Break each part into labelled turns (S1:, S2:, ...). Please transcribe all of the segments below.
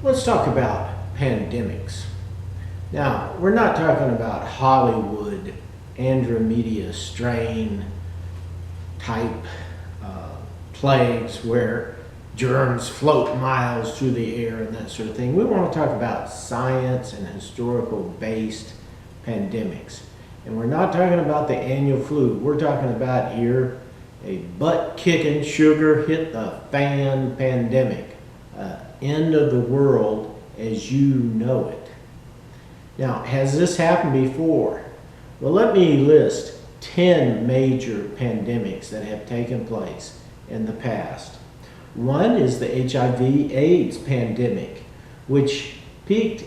S1: Let's talk about pandemics. Now, we're not talking about Hollywood Andromeda strain type plagues where germs float miles through the air and that sort of thing. We want to talk about science and historical based pandemics. And we're not talking about the annual flu. We're talking about here a butt-kicking, sugar hit the fan pandemic. End of the world as you know it. Now, has this happened before? Well, let me list 10 major pandemics that have taken place in the past. One is the HIV/AIDS pandemic, which peaked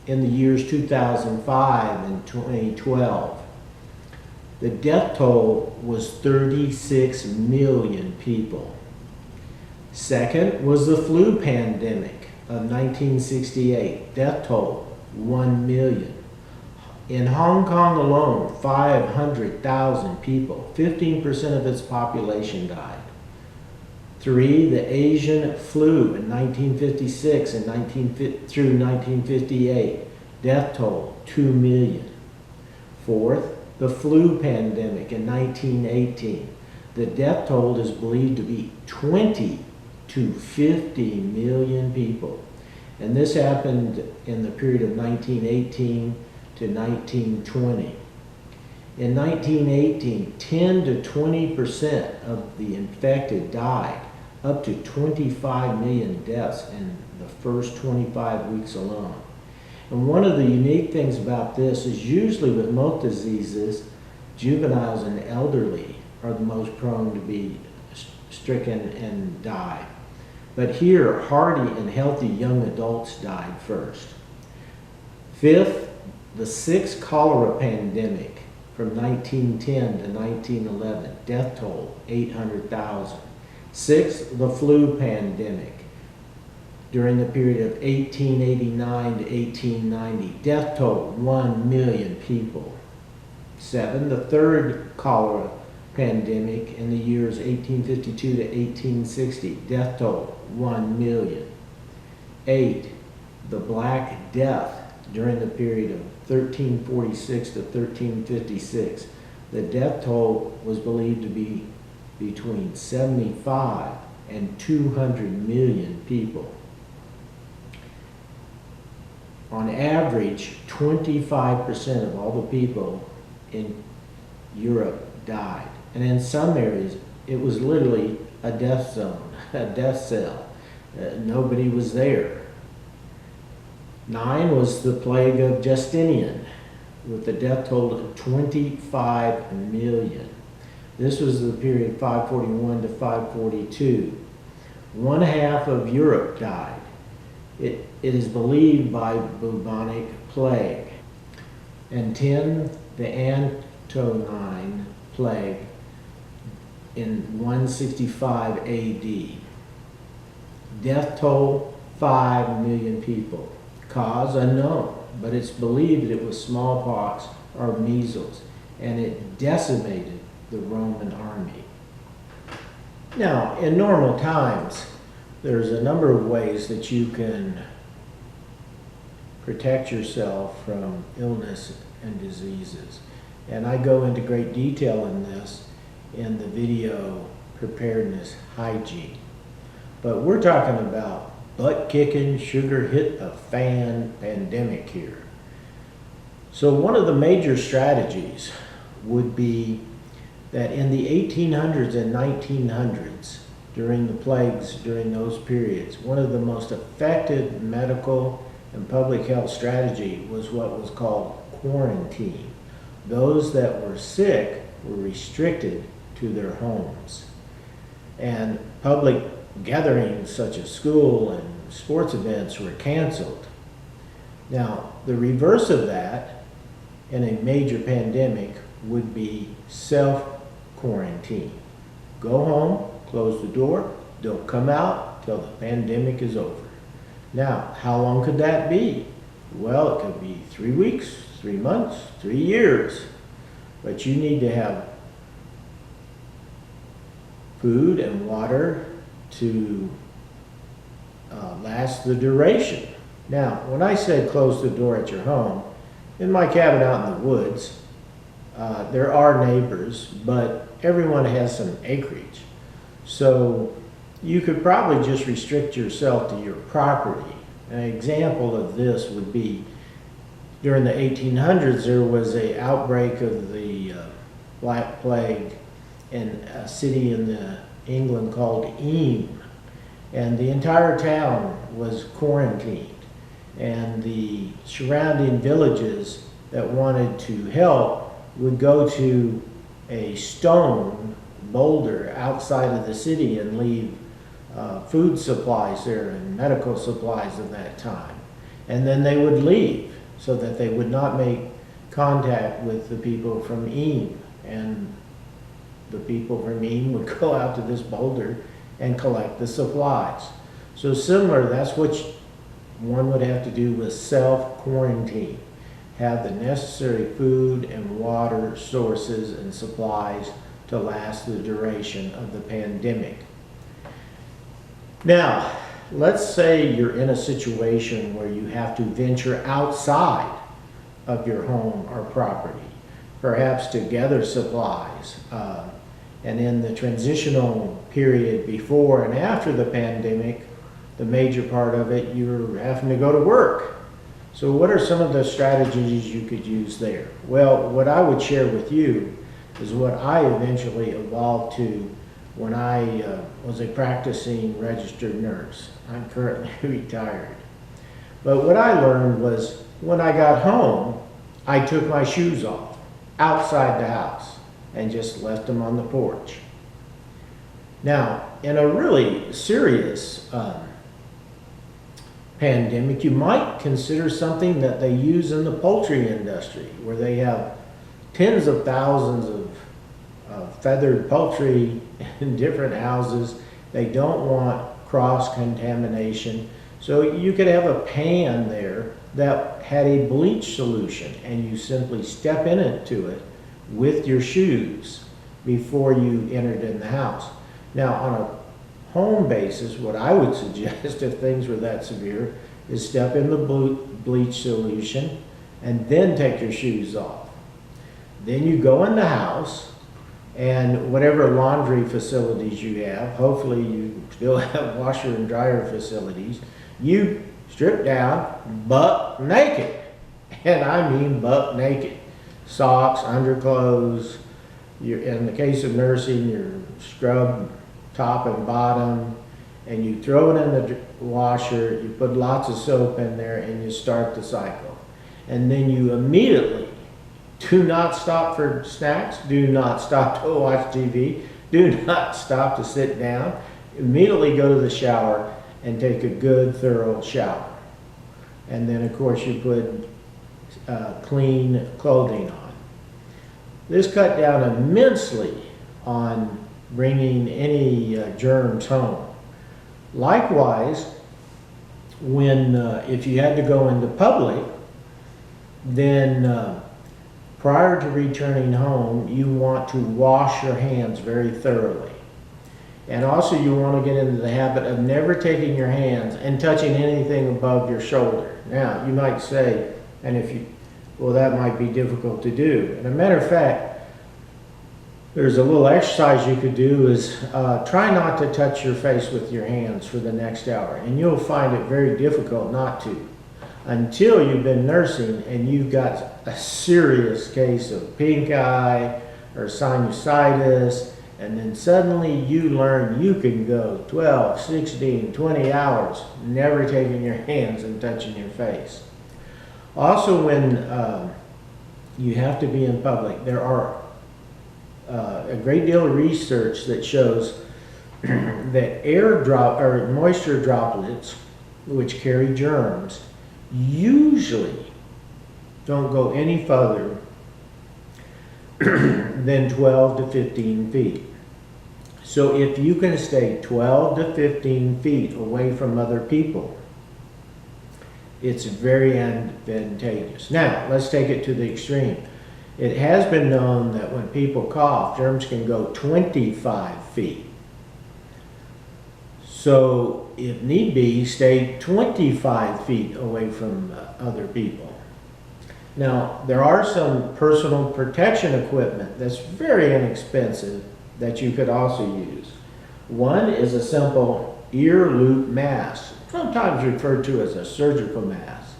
S1: in the years 2005 and 2012. The death toll was 36 million people. Second was the flu pandemic of 1968. Death toll, 1 million. In Hong Kong alone, 500,000 people, 15% of its population died. Three, the Asian flu in 1956 and through 1958. Death toll, 2 million. Fourth, the flu pandemic in 1918. The death toll is believed to be 20 to 50 million people. And this happened in the period of 1918 to 1920. In 1918, 10 to 20% of the infected died, up to 25 million deaths in the first 25 weeks alone. And one of the unique things about this is usually with most diseases, juveniles and elderly are the most prone to be stricken and die. But here, hardy and healthy young adults died first. Fifth, the sixth cholera pandemic from 1910 to 1911. Death toll, 800,000. Sixth, the flu pandemic during the period of 1889 to 1890. Death toll, 1 million people. Seven, the third cholera pandemic in the years 1852 to 1860. Death toll, 1 million. Eight, the Black Death during the period of 1346 to 1356. The death toll was believed to be between 75 and 200 million people. On average, 25% of all the people in Europe died. And in some areas, it was literally a death zone, a death cell. Nobody was there. 9 was the plague of Justinian, with the death toll of 25 million. This was the period 541 to 542. One half of Europe died. It is believed by bubonic plague. And 10, the Antonine plague in 165 AD. Death toll, 5 million people. Cause unknown, but it's believed it was smallpox or measles, and it decimated the Roman army. Now, in normal times, there's a number of ways that you can protect yourself from illness and diseases. And I go into great detail in this in the video Preparedness Hygiene. But we're talking about butt-kicking, sugar hit a fan pandemic here. So one of the major strategies would be that in the 1800s and 1900s, during the plagues, during those periods, one of the most effective medical and public health strategy was what was called quarantine. Those that were sick were restricted to their homes. And public gatherings such as school and sports events were canceled. Now, the reverse of that in a major pandemic would be self-quarantine. Go home, close the door, don't come out till the pandemic is over. Now, how long could that be? Well, it could be 3 weeks, 3 months, 3 years. But you need to have food and water to last the duration Now, when I said close the door at your home, in my cabin out in the woods, there are neighbors, but everyone has some acreage. So you could probably just restrict yourself to your property. An example of this would be during the 1800s, there was an outbreak of the Black Plague in a city in England called Eyam, and the entire town was quarantined, and the surrounding villages that wanted to help would go to a stone boulder outside of the city and leave food supplies there and medical supplies of that time, and then they would leave so that they would not make contact with the people from Eyam. And the people from Eyam would go out to this boulder and collect the supplies. So similar, that's what one would have to do with self-quarantine. Have the necessary food and water sources and supplies to last the duration of the pandemic. Now, let's say you're in a situation where you have to venture outside of your home or property, perhaps to gather supplies. And in the transitional period before and after the pandemic, the major part of it, you're having to go to work. So what are some of the strategies you could use there? Well, what I would share with you is what I eventually evolved to when I was a practicing registered nurse. I'm currently retired. But what I learned was when I got home, I took my shoes off outside the house and just left them on the porch. Now, in a really serious pandemic, you might consider something that they use in the poultry industry, where they have tens of thousands of feathered poultry in different houses. They don't want cross-contamination. So you could have a pan there that had a bleach solution, and you simply step into it with your shoes before you entered in the house. Now, on a home basis, what I would suggest if things were that severe is step in the bleach solution and then take your shoes off. Then you go in the house, and whatever laundry facilities you have, hopefully you still have washer and dryer facilities, you strip down buck naked. And I mean buck naked. Socks, underclothes, in the case of nursing, your scrub top and bottom, and you throw it in the washer, you put lots of soap in there, and you start the cycle. And then you immediately do not stop for snacks, do not stop to watch TV, do not stop to sit down. Immediately go to the shower and take a good, thorough shower. And then, of course, you put clean clothing on. This cut down immensely on bringing any germs home. Likewise, when if you had to go into public, then prior to returning home, you want to wash your hands very thoroughly. And also you want to get into the habit of never taking your hands and touching anything above your shoulder. Now, you might say, well, that might be difficult to do. And a matter of fact, there's a little exercise you could do is try not to touch your face with your hands for the next hour. And you'll find it very difficult not to, until you've been nursing and you've got a serious case of pink eye or sinusitis, and then suddenly you learn you can go 12, 16, 20 hours never taking your hands and touching your face. Also, when you have to be in public, there are a great deal of research that shows that moisture droplets, which carry germs, usually don't go any further than 12 to 15 feet. So if you can stay 12 to 15 feet away from other people, it's very advantageous. Now, let's take it to the extreme. It has been known that when people cough, germs can go 25 feet. So if need be, stay 25 feet away from other people. Now, there are some personal protection equipment that's very inexpensive that you could also use. One is a simple ear loop mask, sometimes referred to as a surgical mask.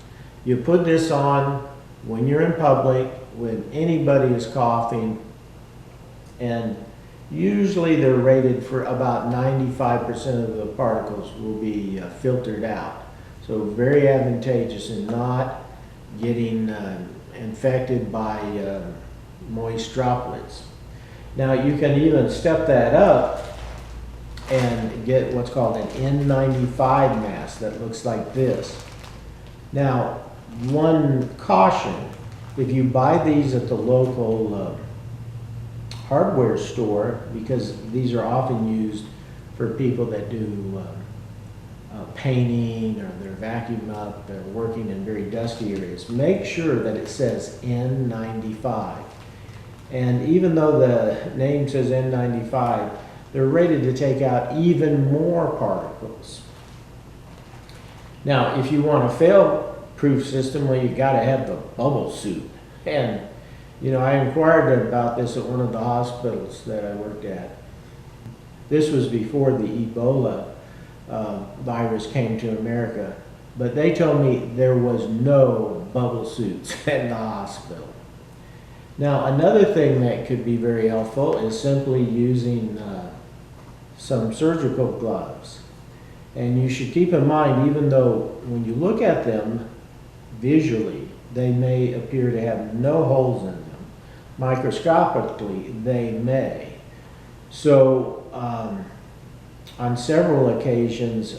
S1: You put this on when you're in public, when anybody is coughing, and usually they're rated for about 95% of the particles will be filtered out. So very advantageous in not getting infected by moist droplets. Now you can even step that up and get what's called an N95 mask that looks like this. Now, one caution, if you buy these at the local hardware store, because these are often used for people that do painting, or they're vacuuming up, they're working in very dusty areas, make sure that it says N95. And even though the name says N95, they're rated to take out even more particles. Now, if you want a fail-proof system, well, you gotta have the bubble suit. And, you know, I inquired about this at one of the hospitals that I worked at. This was before the Ebola virus came to America, but they told me there was no bubble suits in the hospital. Now, another thing that could be very helpful is simply using some surgical gloves. And you should keep in mind, even though when you look at them visually, they may appear to have no holes in them. Microscopically, they may. So, on several occasions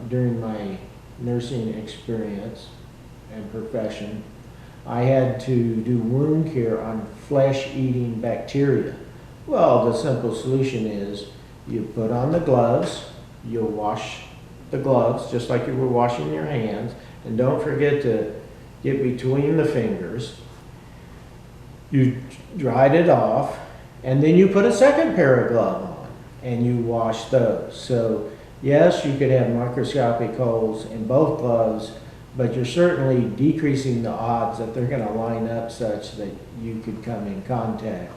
S1: during my nursing experience and profession, I had to do wound care on flesh-eating bacteria. Well, the simple solution is you put on the gloves, you'll wash the gloves just like you were washing your hands, and don't forget to get between the fingers. You dried it off, and then you put a second pair of gloves on, and you wash those. So yes, you could have microscopic holes in both gloves, but you're certainly decreasing the odds that they're going to line up such that you could come in contact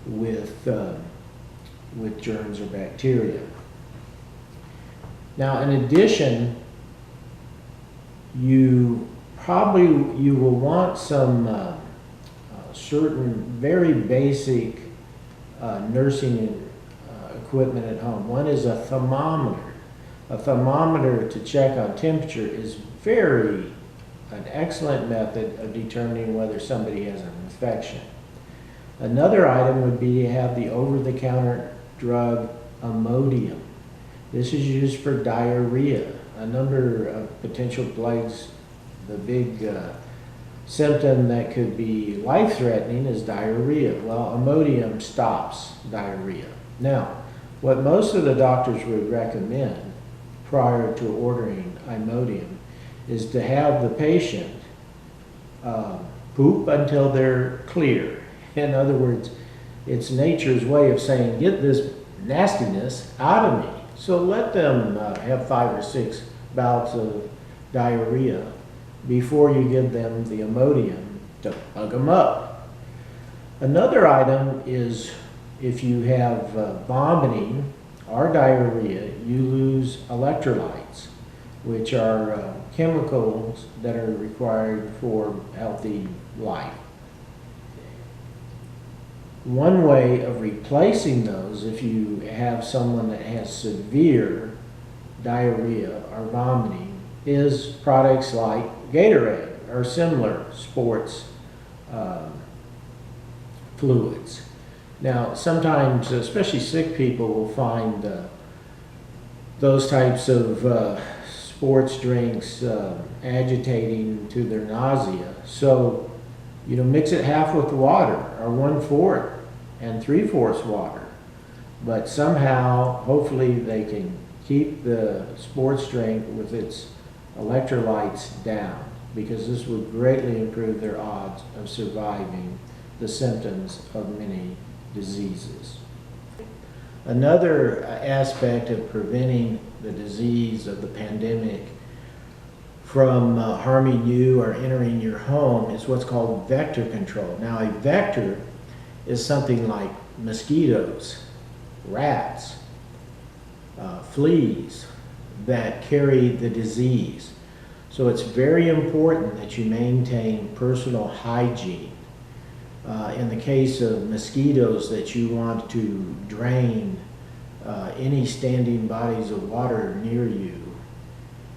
S1: with germs or bacteria. Now, in addition, you will want some certain very basic nursing equipment at home. One is a thermometer. A thermometer to check on temperature is an excellent method of determining whether somebody has an infection. Another item would be to have the over-the-counter drug Imodium. This is used for diarrhea. A number of potential plagues, the big symptom that could be life-threatening is diarrhea. Well, Imodium stops diarrhea. Now, what most of the doctors would recommend prior to ordering Imodium is to have the patient poop until they're clear. In other words, it's nature's way of saying, get this nastiness out of me. So let them have 5 or 6 bouts of diarrhea before you give them the Imodium to plug them up. Another item is if you have vomiting or diarrhea, you lose electrolytes, which are chemicals that are required for healthy life. One way of replacing those, if you have someone that has severe diarrhea or vomiting, is products like Gatorade or similar sports fluids. Now, sometimes, especially sick people, will find those types of sports drinks agitating to their nausea. So, mix it half with water, or 1/4 and 3/4 water. But somehow, hopefully, they can keep the sports drink with its electrolytes down, because this would greatly improve their odds of surviving the symptoms of many diseases. Another aspect of preventing the disease of the pandemic from harming you or entering your home is what's called vector control. Now, a vector is something like mosquitoes, rats, fleas that carry the disease. So it's very important that you maintain personal hygiene. In the case of mosquitoes, that you want to drain any standing bodies of water near you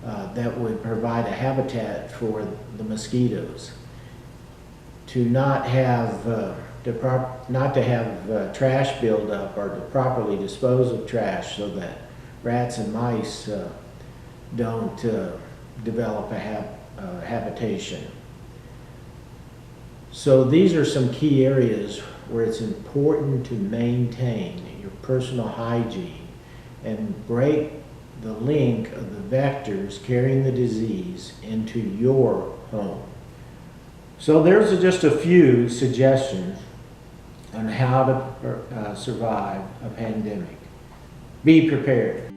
S1: that would provide a habitat for the mosquitoes. To not have trash buildup, or to properly dispose of trash so that rats and mice don't develop a habitation. So these are some key areas where it's important to maintain your personal hygiene and break the link of the vectors carrying the disease into your home. So there's just a few suggestions on how to survive a pandemic. Be prepared.